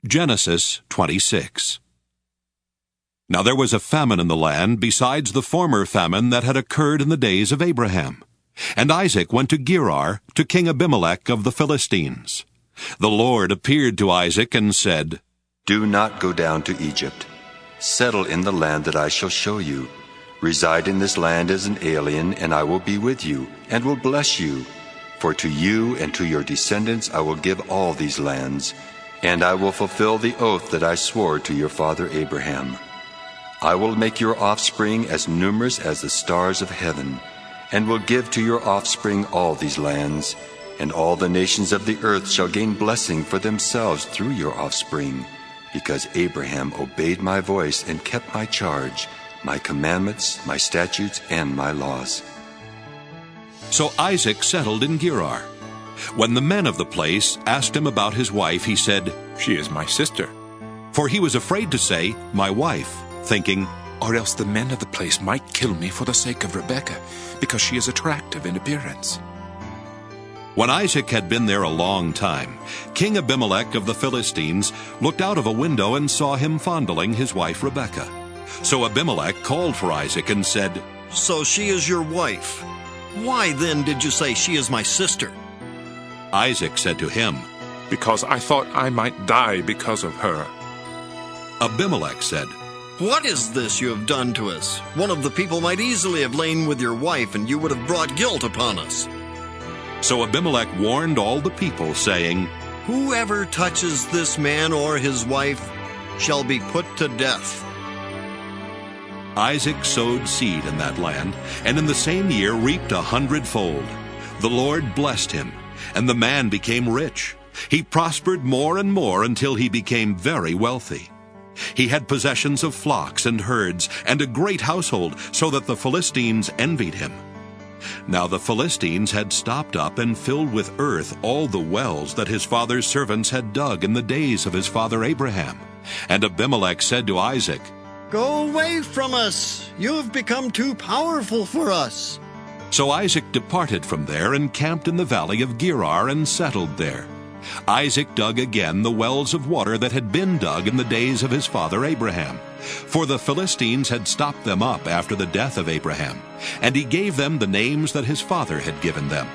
Genesis 26. Now there was a famine in the land besides the former famine that had occurred in the days of Abraham. And Isaac went to Gerar, to King Abimelech of the Philistines. The Lord appeared to Isaac and said, Do not go down to Egypt. Settle in the land that I shall show you. Reside in this land as an alien, and I will be with you, and will bless you. For to you and to your descendants I will give all these lands, and I will fulfill the oath that I swore to your father Abraham. I will make your offspring as numerous as the stars of heaven, and will give to your offspring all these lands, and all the nations of the earth shall gain blessing for themselves through your offspring, because Abraham obeyed my voice and kept my charge, my commandments, my statutes, and my laws. So Isaac settled in Gerar. When the men of the place asked him about his wife, he said, She is my sister. For he was afraid to say, My wife, thinking, Or else the men of the place might kill me for the sake of Rebekah, because she is attractive in appearance. When Isaac had been there a long time, King Abimelech of the Philistines looked out of a window and saw him fondling his wife Rebekah. So Abimelech called for Isaac and said, So she is your wife. Why then did you say she is my sister? Isaac said to him, Because I thought I might die because of her. Abimelech said, What is this you have done to us? One of the people might easily have lain with your wife, and you would have brought guilt upon us. So Abimelech warned all the people, saying, Whoever touches this man or his wife shall be put to death. Isaac sowed seed in that land, and in the same year reaped 100-fold. The Lord blessed him, and the man became rich. He prospered more and more until he became very wealthy. He had possessions of flocks and herds, and a great household, so that the Philistines envied him. Now the Philistines had stopped up and filled with earth all the wells that his father's servants had dug in the days of his father Abraham. And Abimelech said to Isaac, Go away from us. You have become too powerful for us. So Isaac departed from there and camped in the valley of Gerar and settled there. Isaac dug again the wells of water that had been dug in the days of his father Abraham. For the Philistines had stopped them up after the death of Abraham, and he gave them the names that his father had given them.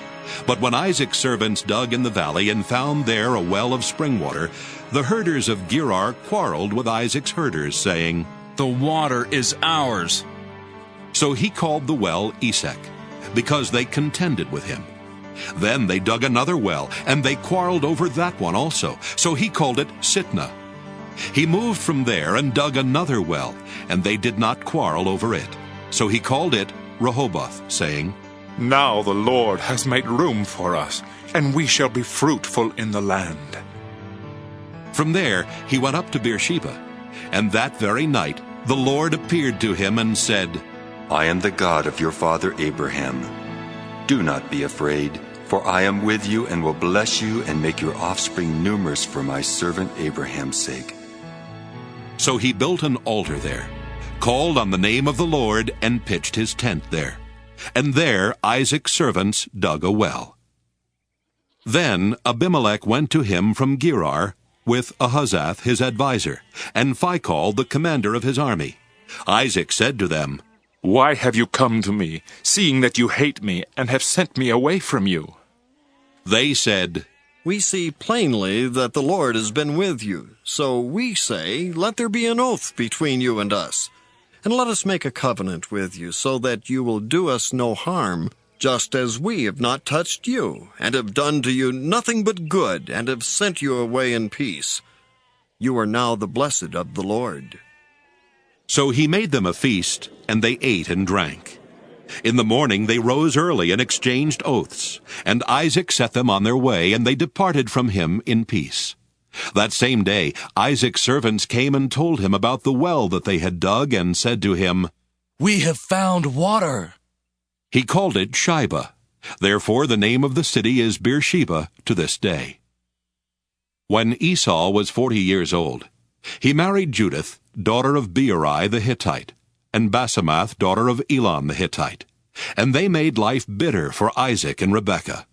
But when Isaac's servants dug in the valley and found there a well of spring water, the herders of Gerar quarreled with Isaac's herders, saying, The water is ours. So he called the well Esek, because they contended with him. Then they dug another well, and they quarreled over that one also. So he called it Sitnah. He moved from there and dug another well, and they did not quarrel over it. So he called it Rehoboth, saying, Now the Lord has made room for us, and we shall be fruitful in the land. From there he went up to Beersheba, and that very night the Lord appeared to him and said, I am the God of your father Abraham. Do not be afraid, for I am with you and will bless you and make your offspring numerous for my servant Abraham's sake. So he built an altar there, called on the name of the Lord, and pitched his tent there. And there Isaac's servants dug a well. Then Abimelech went to him from Gerar with Ahuzzath his adviser, and Phicol the commander of his army. Isaac said to them, Why have you come to me, seeing that you hate me and have sent me away from you? They said, We see plainly that the Lord has been with you. So we say, Let there be an oath between you and us, and let us make a covenant with you, so that you will do us no harm, just as we have not touched you, and have done to you nothing but good, and have sent you away in peace. You are now the blessed of the Lord. So he made them a feast, and they ate and drank. In the morning they rose early and exchanged oaths, and Isaac set them on their way, and they departed from him in peace. That same day Isaac's servants came and told him about the well that they had dug, and said to him, We have found water. He called it Shibah. Therefore the name of the city is Beersheba to this day. When Esau was 40 years old, he married Judith, daughter of Beeri the Hittite, and Basemath, daughter of Elon the Hittite. And they made life bitter for Isaac and Rebekah.